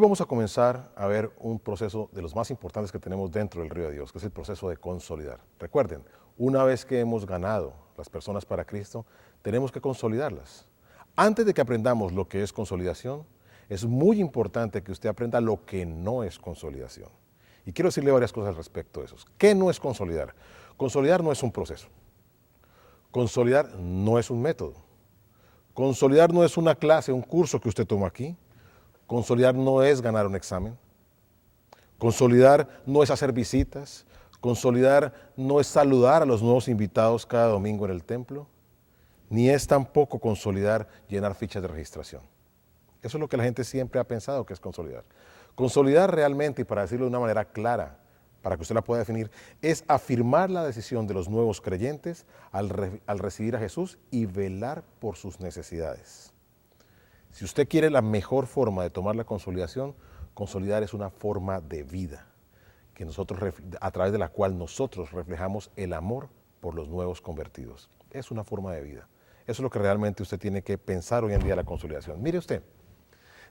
vamos a comenzar a ver un proceso de los más importantes que tenemos dentro del Río de Dios, que es el proceso de consolidar. Recuerden, una vez que hemos ganado las personas para Cristo, tenemos que consolidarlas. Antes de que aprendamos lo que es consolidación, es muy importante que usted aprenda lo que no es consolidación. Y quiero decirle varias cosas al respecto de eso. ¿Qué no es consolidar? Consolidar no es un proceso. Consolidar no es un método. Consolidar no es una clase, un curso que usted toma aquí. Consolidar no es ganar un examen. Consolidar no es hacer visitas. Consolidar no es saludar a los nuevos invitados cada domingo en el templo. Ni es tampoco consolidar llenar fichas de registración. Eso es lo que la gente siempre ha pensado que es consolidar. Consolidar realmente, y para decirlo de una manera clara, para que usted la pueda definir, es afirmar la decisión de los nuevos creyentes al recibir a Jesús y velar por sus necesidades. Si usted quiere la mejor forma de tomar la consolidación, consolidar es una forma de vida que a través de la cual nosotros reflejamos el amor por los nuevos convertidos. Es una forma de vida. Eso es lo que realmente usted tiene que pensar hoy en día, la consolidación. Mire usted,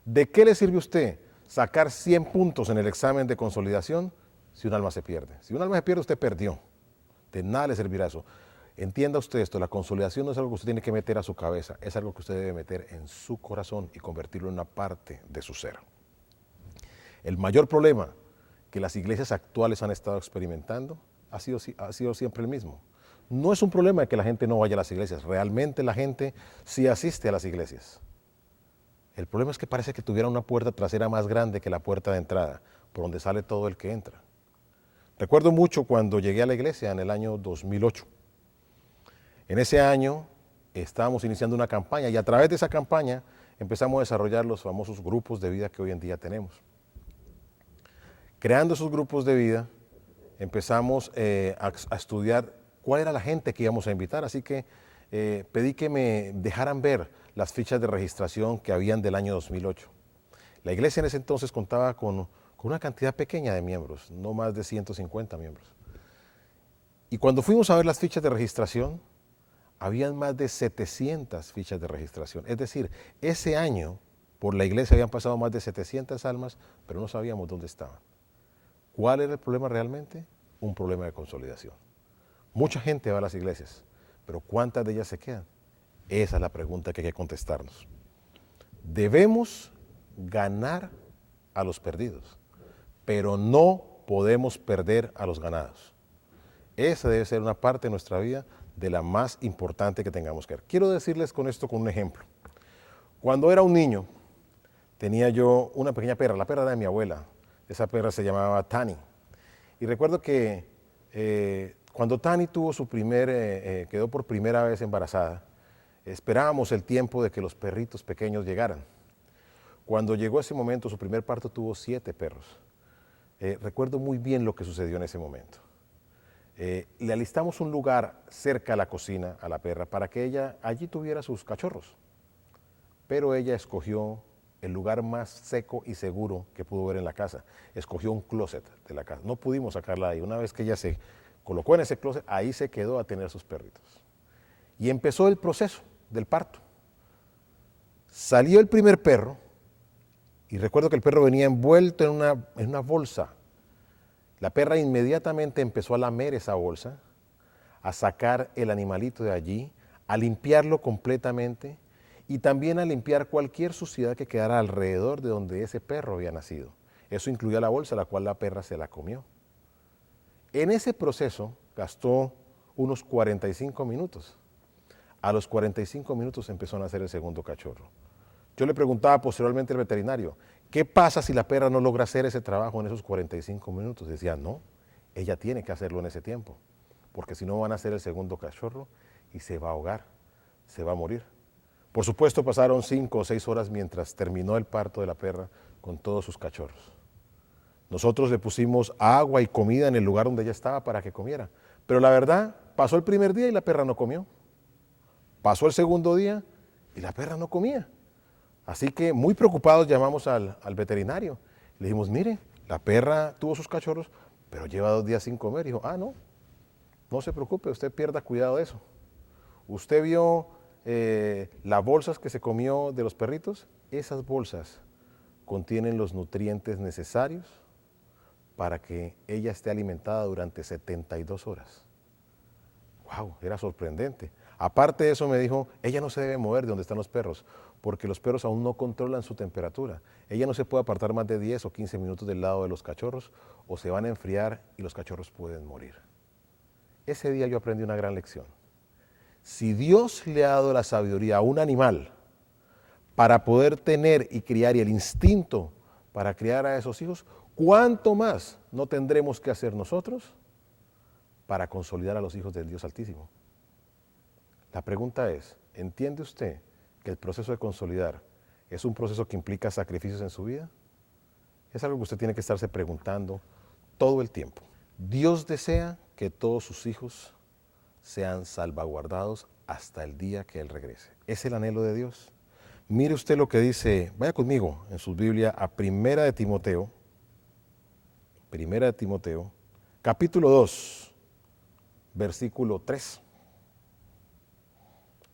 ¿de qué le sirve a usted sacar 100 puntos en el examen de consolidación si un alma se pierde? Si un alma se pierde, usted perdió. De nada le servirá eso. Entienda usted esto, la consolidación no es algo que usted tiene que meter a su cabeza, es algo que usted debe meter en su corazón y convertirlo en una parte de su ser. El mayor problema que las iglesias actuales han estado experimentando ha sido siempre el mismo. No es un problema de que la gente no vaya a las iglesias, realmente la gente sí asiste a las iglesias. El problema es que parece que tuviera una puerta trasera más grande que la puerta de entrada, por donde sale todo el que entra. Recuerdo mucho cuando llegué a la iglesia en el año 2008. En ese año estábamos iniciando una campaña y a través de esa campaña empezamos a desarrollar los famosos grupos de vida que hoy en día tenemos. Creando esos grupos de vida empezamos a estudiar cuál era la gente que íbamos a invitar, así que pedí que me dejaran ver las fichas de registración que habían del año 2008. La iglesia en ese entonces contaba con una cantidad pequeña de miembros, no más de 150 miembros. Y cuando fuimos a ver las fichas de registración, habían más de 700 fichas de registración. Es decir, ese año por la iglesia habían pasado más de 700 almas, pero no sabíamos dónde estaban. ¿Cuál era el problema realmente? Un problema de consolidación. Mucha gente va a las iglesias, pero ¿cuántas de ellas se quedan? Esa es la pregunta que hay que contestarnos. Debemos ganar a los perdidos, pero no podemos perder a los ganados. Esa debe ser una parte de nuestra vida de la más importante que tengamos que ver. Quiero decirles con esto con un ejemplo. Cuando era un niño, tenía yo una pequeña perra, la perra era de mi abuela. Esa perra se llamaba Tani. Y recuerdo que cuando Tani tuvo quedó por primera vez embarazada, esperábamos el tiempo de que los perritos pequeños llegaran. Cuando llegó ese momento, su primer parto tuvo 7 perros. Recuerdo muy bien lo que sucedió en ese momento. Le alistamos un lugar cerca a la cocina a la perra para que ella allí tuviera sus cachorros. Pero ella escogió el lugar más seco y seguro que pudo ver en la casa. Escogió un closet de la casa. No pudimos sacarla de ahí. Una vez que ella se colocó en ese closet, ahí se quedó a tener sus perritos. Y empezó el proceso del parto. Salió el primer perro y recuerdo que el perro venía envuelto en una bolsa. La perra inmediatamente empezó a lamer esa bolsa, a sacar el animalito de allí, a limpiarlo completamente y también a limpiar cualquier suciedad que quedara alrededor de donde ese perro había nacido. Eso incluía la bolsa, la cual la perra se la comió. En ese proceso gastó unos 45 minutos. A los 45 minutos empezó a nacer el segundo cachorro. Yo le preguntaba posteriormente al veterinario, ¿qué pasa si la perra no logra hacer ese trabajo en esos 45 minutos? Decía, no, ella tiene que hacerlo en ese tiempo, porque si no van a hacer el segundo cachorro y se va a ahogar, se va a morir. Por supuesto pasaron 5 o 6 horas mientras terminó el parto de la perra con todos sus cachorros. Nosotros le pusimos agua y comida en el lugar donde ella estaba para que comiera, pero la verdad, pasó el primer día y la perra no comió. Pasó el segundo día y la perra no comía. Así que muy preocupados llamamos al veterinario. Le dijimos, mire, la perra tuvo sus cachorros, pero lleva 2 días sin comer. Dijo, no se preocupe, usted pierda cuidado de eso. Usted vio las bolsas que se comió de los perritos, esas bolsas contienen los nutrientes necesarios para que ella esté alimentada durante 72 horas. ¡Wow! Era sorprendente. Aparte de eso me dijo, ella no se debe mover de donde están los perros, porque los perros aún no controlan su temperatura. Ella no se puede apartar más de 10 o 15 minutos del lado de los cachorros o se van a enfriar y los cachorros pueden morir. Ese día yo aprendí una gran lección. Si Dios le ha dado la sabiduría a un animal para poder tener y criar y el instinto para criar a esos hijos, ¿cuánto más no tendremos que hacer nosotros para consolidar a los hijos del Dios Altísimo? La pregunta es, ¿entiende usted que el proceso de consolidar es un proceso que implica sacrificios en su vida? Es algo que usted tiene que estarse preguntando todo el tiempo. Dios desea que todos sus hijos sean salvaguardados hasta el día que Él regrese. Es el anhelo de Dios. Mire usted lo que dice, vaya conmigo en su Biblia a Primera de Timoteo, capítulo 2, versículo 3.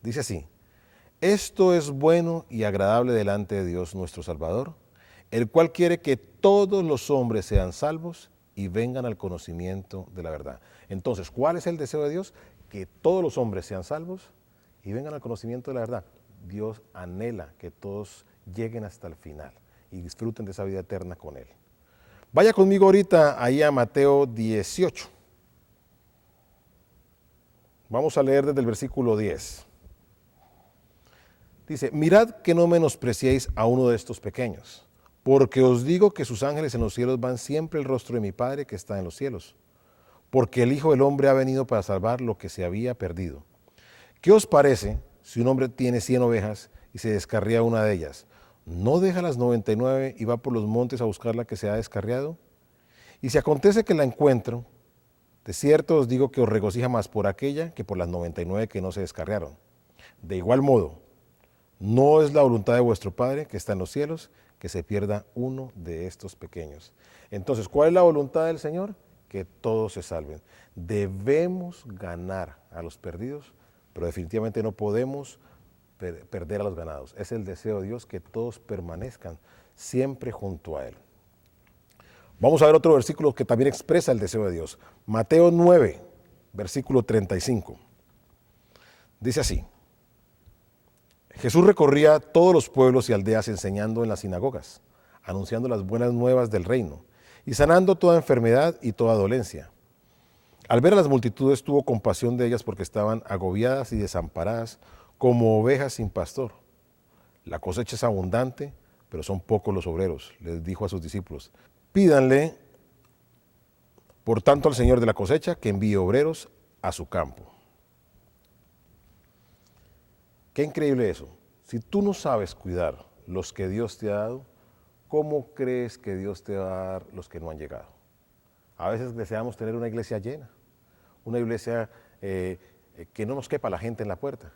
Dice así, esto es bueno y agradable delante de Dios nuestro Salvador, el cual quiere que todos los hombres sean salvos y vengan al conocimiento de la verdad. Entonces, ¿cuál es el deseo de Dios? Que todos los hombres sean salvos y vengan al conocimiento de la verdad. Dios anhela que todos lleguen hasta el final y disfruten de esa vida eterna con Él. Vaya conmigo ahorita ahí a Mateo 18. Vamos a leer desde el versículo 10. Dice, mirad que no menospreciéis a uno de estos pequeños, porque os digo que sus ángeles en los cielos van siempre el rostro de mi Padre que está en los cielos, porque el Hijo del Hombre ha venido para salvar lo que se había perdido. ¿Qué os parece si un hombre tiene 100 ovejas y se descarría una de ellas? ¿No deja las 99 y va por los montes a buscar la que se ha descarriado? Y si acontece que la encuentro, de cierto os digo que os regocija más por aquella que por las 99 que no se descarriaron. De igual modo, no es la voluntad de vuestro Padre que está en los cielos que se pierda uno de estos pequeños. Entonces, ¿cuál es la voluntad del Señor? Que todos se salven. Debemos ganar a los perdidos, pero definitivamente no podemos perder a los ganados. Es el deseo de Dios que todos permanezcan siempre junto a Él. Vamos a ver otro versículo que también expresa el deseo de Dios. Mateo 9, versículo 35. Dice así. Jesús recorría todos los pueblos y aldeas enseñando en las sinagogas, anunciando las buenas nuevas del reino y sanando toda enfermedad y toda dolencia. Al ver a las multitudes tuvo compasión de ellas porque estaban agobiadas y desamparadas como ovejas sin pastor. La cosecha es abundante, pero son pocos los obreros, les dijo a sus discípulos. Pídanle, por tanto, al Señor de la cosecha que envíe obreros a su campo. Qué increíble eso. Si tú no sabes cuidar los que Dios te ha dado, ¿cómo crees que Dios te va a dar los que no han llegado? A veces deseamos tener una iglesia llena, una iglesia que no nos quepa la gente en la puerta,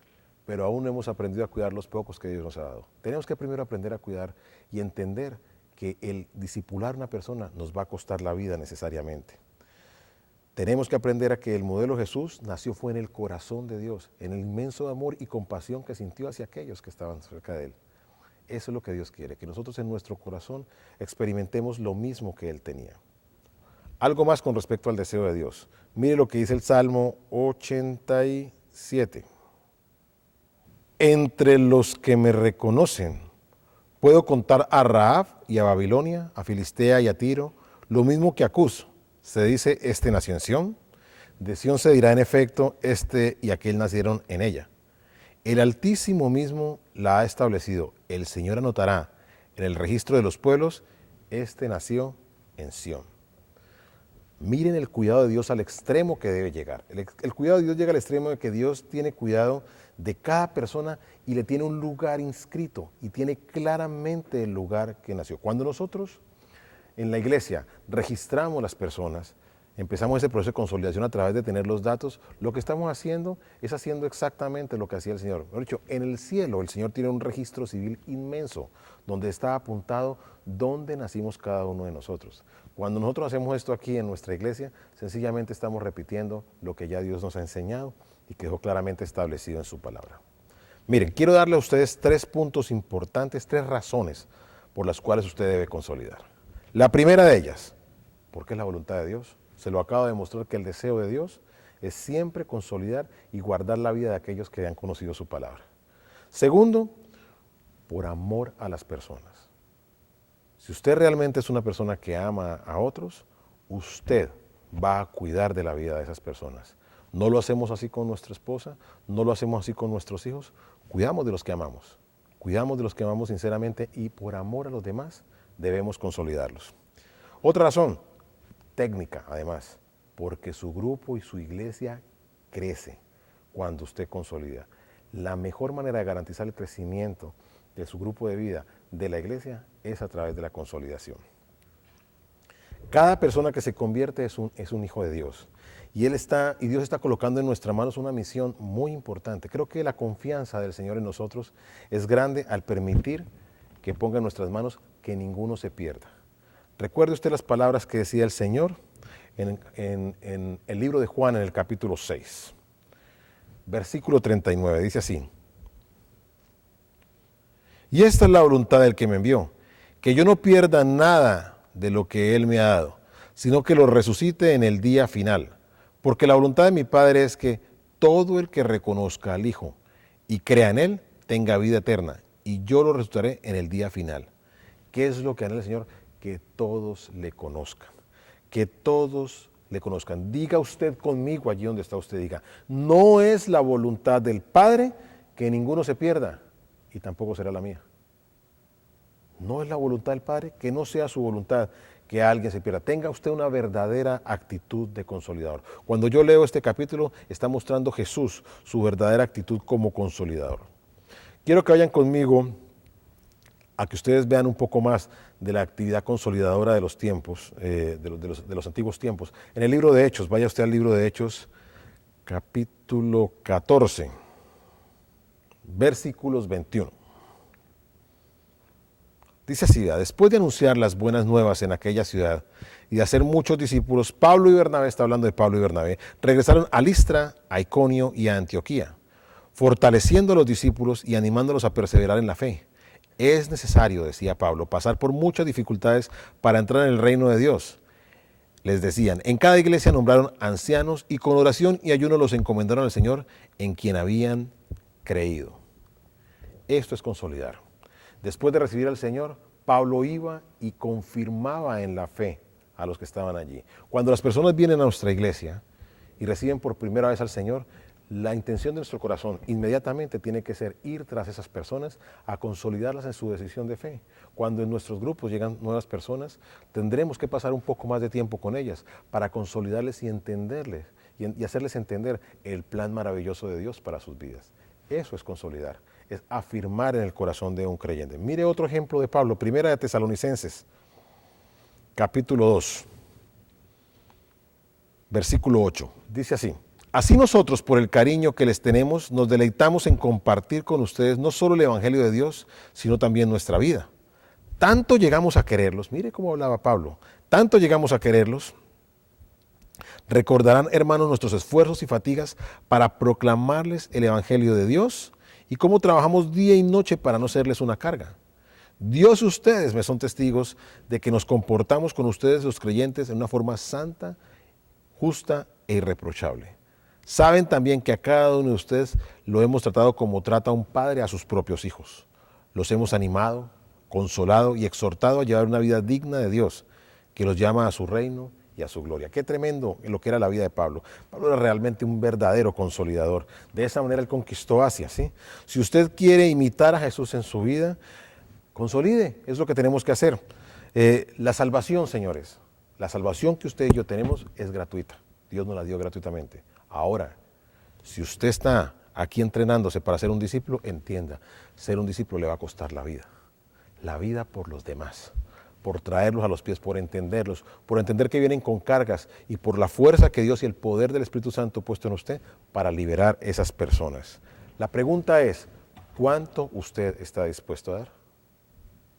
pero aún no hemos aprendido a cuidar los pocos que Dios nos ha dado. Tenemos que primero aprender a cuidar y entender que el discipular a una persona nos va a costar la vida necesariamente. Tenemos que aprender a que el modelo Jesús fue en el corazón de Dios, en el inmenso amor y compasión que sintió hacia aquellos que estaban cerca de Él. Eso es lo que Dios quiere, que nosotros en nuestro corazón experimentemos lo mismo que Él tenía. Algo más con respecto al deseo de Dios. Mire lo que dice el Salmo 87. Entre los que me reconocen, puedo contar a Rahab y a Babilonia, a Filistea y a Tiro, lo mismo que a Cus. Se dice, este nació en Sión, de Sión se dirá en efecto, este y aquel nacieron en ella. El Altísimo mismo la ha establecido, el Señor anotará en el registro de los pueblos, este nació en Sión. Miren el cuidado de Dios al extremo que debe llegar. El cuidado de Dios llega al extremo de que Dios tiene cuidado de cada persona y le tiene un lugar inscrito y tiene claramente el lugar que nació. Cuando nosotros en la iglesia registramos las personas, empezamos ese proceso de consolidación a través de tener los datos, lo que estamos haciendo es haciendo exactamente lo que hacía el Señor. Mejor dicho, en el cielo el Señor tiene un registro civil inmenso donde está apuntado dónde nacimos cada uno de nosotros. Cuando nosotros hacemos esto aquí en nuestra iglesia, sencillamente estamos repitiendo lo que ya Dios nos ha enseñado y que dejó claramente establecido en su palabra. Miren, quiero darle a ustedes 3 puntos importantes, 3 razones por las cuales usted debe consolidar. La primera de ellas, porque es la voluntad de Dios. Se lo acabo de demostrar que el deseo de Dios es siempre consolidar y guardar la vida de aquellos que han conocido su palabra. Segundo, por amor a las personas. Si usted realmente es una persona que ama a otros, usted va a cuidar de la vida de esas personas. No lo hacemos así con nuestra esposa, no lo hacemos así con nuestros hijos. Cuidamos de los que amamos. Cuidamos de los que amamos sinceramente y por amor a los demás debemos consolidarlos. Otra razón, técnica además, porque su grupo y su iglesia crece cuando usted consolida. La mejor manera de garantizar el crecimiento de su grupo de vida, de la iglesia, es a través de la consolidación. Cada persona que se convierte es un hijo de Dios. Y Dios está colocando en nuestras manos una misión muy importante. Creo que la confianza del Señor en nosotros es grande al permitir que ponga en nuestras manos que ninguno se pierda. Recuerde usted las palabras que decía el Señor en el libro de Juan, en el capítulo 6, versículo 39. Dice así: y esta es la voluntad del que me envió, que yo no pierda nada de lo que Él me ha dado, sino que lo resucite en el día final. Porque la voluntad de mi Padre es que todo el que reconozca al Hijo y crea en Él tenga vida eterna, y yo lo resucitaré en el día final. ¿Qué es lo que anhela el Señor? Que todos le conozcan, que todos le conozcan. Diga usted conmigo allí donde está usted, diga: no es la voluntad del Padre que ninguno se pierda, y tampoco será la mía. No es la voluntad del Padre, que no sea su voluntad que alguien se pierda. Tenga usted una verdadera actitud de consolidador. Cuando yo leo este capítulo, está mostrando Jesús su verdadera actitud como consolidador. Quiero que vayan conmigo a que ustedes vean un poco más de la actividad consolidadora de los tiempos, de los antiguos tiempos. En el libro de Hechos, vaya usted al libro de Hechos, capítulo 14, versículos 21. Dice así: después de anunciar las buenas nuevas en aquella ciudad y de hacer muchos discípulos, Pablo y Bernabé, está hablando de Pablo y Bernabé, regresaron a Listra, a Iconio y a Antioquía, fortaleciendo a los discípulos y animándolos a perseverar en la fe. Es necesario, decía Pablo, pasar por muchas dificultades para entrar en el reino de Dios. Les decían, en cada iglesia nombraron ancianos y con oración y ayuno los encomendaron al Señor en quien habían creído. Esto es consolidar. Después de recibir al Señor, Pablo iba y confirmaba en la fe a los que estaban allí. Cuando las personas vienen a nuestra iglesia y reciben por primera vez al Señor, la intención de nuestro corazón inmediatamente tiene que ser ir tras esas personas a consolidarlas en su decisión de fe. Cuando en nuestros grupos llegan nuevas personas, tendremos que pasar un poco más de tiempo con ellas para consolidarles y entenderles y hacerles entender el plan maravilloso de Dios para sus vidas. Eso es consolidar, es afirmar en el corazón de un creyente. Mire otro ejemplo de Pablo, Primera de Tesalonicenses, capítulo 2, versículo 8. Dice así: así nosotros, por el cariño que les tenemos, nos deleitamos en compartir con ustedes no solo el Evangelio de Dios, sino también nuestra vida. Tanto llegamos a quererlos, mire cómo hablaba Pablo, tanto llegamos a quererlos. Recordarán, hermanos, nuestros esfuerzos y fatigas para proclamarles el Evangelio de Dios y cómo trabajamos día y noche para no serles una carga. Dios y ustedes me son testigos de que nos comportamos con ustedes los creyentes en una forma santa, justa e irreprochable. Saben también que a cada uno de ustedes lo hemos tratado como trata un padre a sus propios hijos. Los hemos animado, consolado y exhortado a llevar una vida digna de Dios, que los llama a su reino y a su gloria. Qué tremendo lo que era la vida de Pablo. Pablo era realmente un verdadero consolidador. De esa manera él conquistó Asia, ¿sí? Si usted quiere imitar a Jesús en su vida, consolide, es lo que tenemos que hacer. La salvación, señores, la salvación que usted y yo tenemos es gratuita. Dios nos la dio gratuitamente. Ahora, si usted está aquí entrenándose para ser un discípulo, entienda, ser un discípulo le va a costar la vida por los demás, por traerlos a los pies, por entenderlos, por entender que vienen con cargas y por la fuerza que Dios y el poder del Espíritu Santo ha puesto en usted para liberar esas personas. La pregunta es, ¿cuánto usted está dispuesto a dar?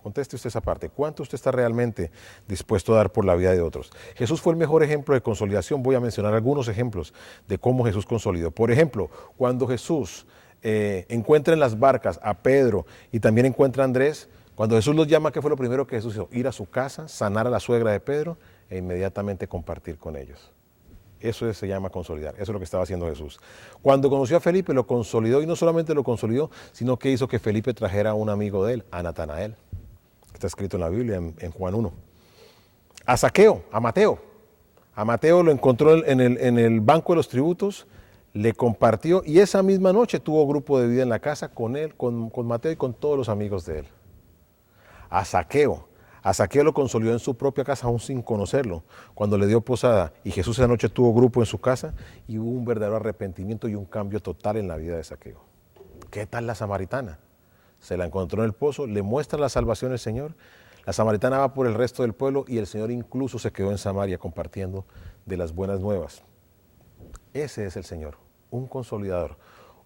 Conteste usted esa parte. ¿Cuánto usted está realmente dispuesto a dar por la vida de otros? Jesús fue el mejor ejemplo de consolidación. Voy a mencionar algunos ejemplos de cómo Jesús consolidó. Por ejemplo, cuando Jesús encuentra en las barcas a Pedro y también encuentra a Andrés, Cuando Jesús los llama, ¿qué fue lo primero que Jesús hizo? Ir a su casa, sanar a la suegra de Pedro e inmediatamente compartir con ellos. Eso se llama consolidar, eso es lo que estaba haciendo Jesús. Cuando conoció a Felipe, lo consolidó, y no solamente lo consolidó, sino que hizo que Felipe trajera a un amigo de él, a Natanael. Está escrito en la Biblia, en Juan 1. A Zaqueo, a Mateo. A Mateo lo encontró en el banco de los tributos, le compartió, y esa misma noche tuvo grupo de vida en la casa con él, con Mateo y con todos los amigos de él. A Zaqueo lo consolidó en su propia casa aún sin conocerlo, cuando le dio posada, y Jesús esa noche tuvo grupo en su casa, y hubo un verdadero arrepentimiento y un cambio total en la vida de Zaqueo. ¿Qué tal la samaritana? Se la encontró en el pozo, le muestra la salvación del Señor. La samaritana va por el resto del pueblo y el Señor incluso se quedó en Samaria compartiendo de las buenas nuevas. Ese es el Señor, un consolidador,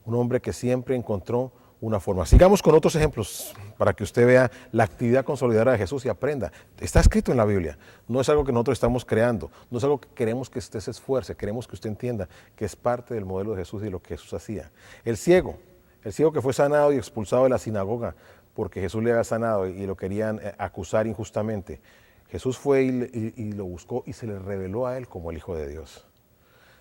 un hombre que siempre encontró una forma. Sigamos con otros ejemplos para que usted vea la actividad consolidadora de Jesús y aprenda. Está escrito en la Biblia, no es algo que nosotros estamos creando, no es algo que queremos que usted se esfuerce, queremos que usted entienda que es parte del modelo de Jesús y lo que Jesús hacía. El ciego que fue sanado y expulsado de la sinagoga porque Jesús le había sanado y lo querían acusar injustamente. Jesús fue y lo buscó y se le reveló a él como el Hijo de Dios.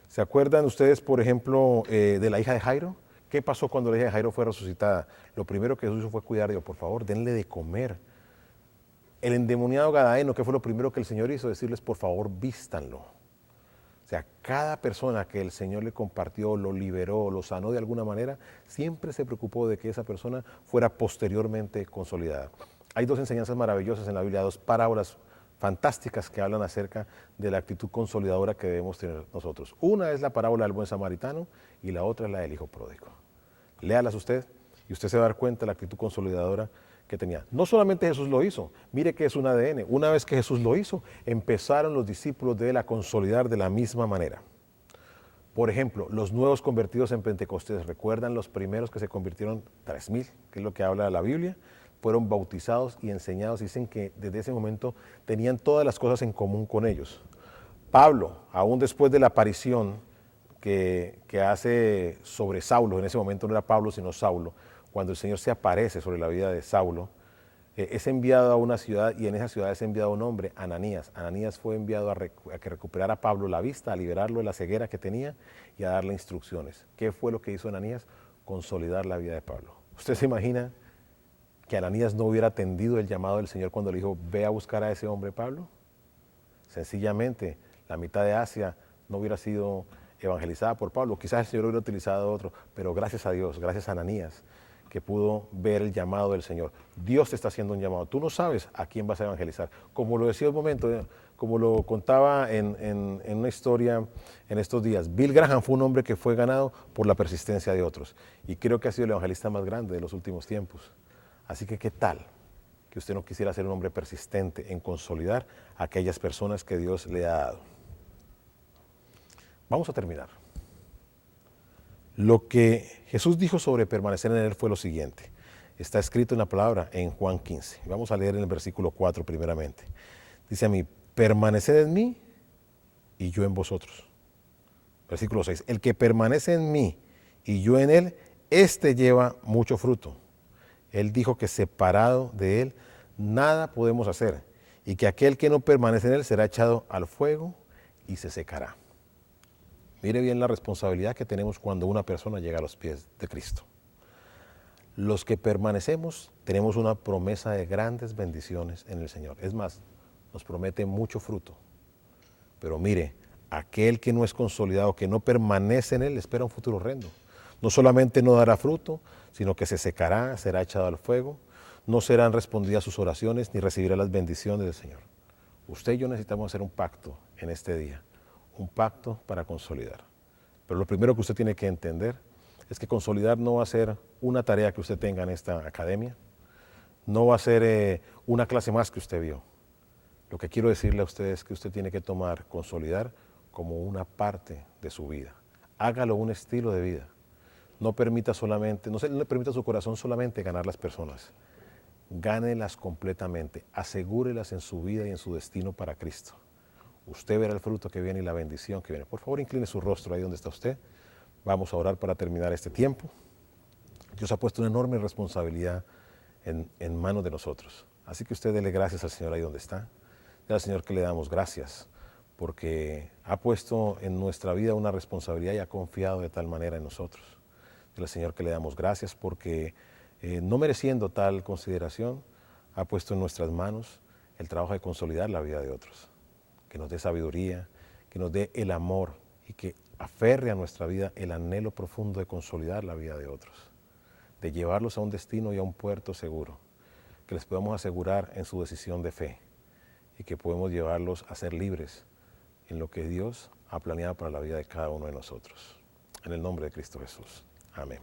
¿Se acuerdan ustedes, por ejemplo, de la hija de Jairo? ¿Qué pasó cuando la hija de Jairo fue resucitada? Lo primero que Jesús hizo fue cuidar, dijo, por favor, denle de comer. El endemoniado Gadareno, ¿qué fue lo primero que el Señor hizo? Decirles, por favor, vístanlo. O sea, cada persona que el Señor le compartió, lo liberó, lo sanó de alguna manera, siempre se preocupó de que esa persona fuera posteriormente consolidada. Hay dos enseñanzas maravillosas en la Biblia, dos parábolas fantásticas que hablan acerca de la actitud consolidadora que debemos tener nosotros. Una es la parábola del buen samaritano y la otra es la del hijo pródigo. Léalas usted y usted se va a dar cuenta de la actitud consolidadora que tenía. No solamente Jesús lo hizo, mire que es un ADN. Una vez que Jesús lo hizo, empezaron los discípulos de él a consolidar de la misma manera. Por ejemplo, los nuevos convertidos en Pentecostés, ¿recuerdan los primeros que se convirtieron? 3,000, que es lo que habla la Biblia, fueron bautizados y enseñados. Dicen que desde ese momento tenían todas las cosas en común con ellos. Pablo, aún después de la aparición que hace sobre Saulo, en ese momento no era Pablo sino Saulo, cuando el Señor se aparece sobre la vida de Saulo, es enviado a una ciudad y en esa ciudad es enviado un hombre, Ananías. Ananías fue enviado a que recuperara a Pablo la vista, a liberarlo de la ceguera que tenía y a darle instrucciones. ¿Qué fue lo que hizo Ananías? Consolidar la vida de Pablo. ¿Usted se imagina que Ananías no hubiera atendido el llamado del Señor cuando le dijo, ve a buscar a ese hombre Pablo? Sencillamente, la mitad de Asia no hubiera sido evangelizada por Pablo. Quizás el Señor hubiera utilizado otro, pero gracias a Dios, gracias a Ananías, que pudo ver el llamado del Señor. Dios te está haciendo un llamado. Tú no sabes a quién vas a evangelizar. Como lo decía un momento, como lo contaba en una historia en estos días, Bill Graham fue un hombre que fue ganado por la persistencia de otros. Y creo que ha sido el evangelista más grande de los últimos tiempos. Así que, ¿qué tal que usted no quisiera ser un hombre persistente en consolidar a aquellas personas que Dios le ha dado? Vamos a terminar. Lo que Jesús dijo sobre permanecer en él fue lo siguiente. Está escrito en la palabra en Juan 15. Vamos a leer en el versículo 4 primeramente. Dice a mí, permaneced en mí y yo en vosotros. Versículo 6. El que permanece en mí y yo en él, éste lleva mucho fruto. Él dijo que separado de él nada podemos hacer y que aquel que no permanece en él será echado al fuego y se secará. Mire bien la responsabilidad que tenemos cuando una persona llega a los pies de Cristo. Los que permanecemos tenemos una promesa de grandes bendiciones en el Señor. Es más, nos promete mucho fruto. Pero mire, aquel que no es consolidado, que no permanece en él, espera un futuro horrendo. No solamente no dará fruto, sino que se secará, será echado al fuego, no serán respondidas sus oraciones, ni recibirá las bendiciones del Señor. Usted y yo necesitamos hacer un pacto en este día. Un pacto para consolidar. Pero lo primero que usted tiene que entender es que consolidar no va a ser una tarea que usted tenga en esta academia, no va a ser una clase más que usted vio. Lo que quiero decirle a usted es que usted tiene que tomar consolidar como una parte de su vida. Hágalo un estilo de vida. No permita solamente, no le permita a su corazón solamente ganar las personas. Gánelas completamente, asegúrelas en su vida y en su destino para Cristo. Usted verá el fruto que viene y la bendición que viene. Por favor, incline su rostro ahí donde está usted. Vamos a orar para terminar este tiempo. Dios ha puesto una enorme responsabilidad en manos de nosotros. Así que usted dele gracias al Señor ahí donde está. Dile al Señor que le damos gracias porque ha puesto en nuestra vida una responsabilidad y ha confiado de tal manera en nosotros. Dile al Señor que le damos gracias porque no mereciendo tal consideración, ha puesto en nuestras manos el trabajo de consolidar la vida de otros. Que nos dé sabiduría, que nos dé el amor y que aferre a nuestra vida el anhelo profundo de consolidar la vida de otros, de llevarlos a un destino y a un puerto seguro, que les podamos asegurar en su decisión de fe y que podemos llevarlos a ser libres en lo que Dios ha planeado para la vida de cada uno de nosotros. En el nombre de Cristo Jesús. Amén.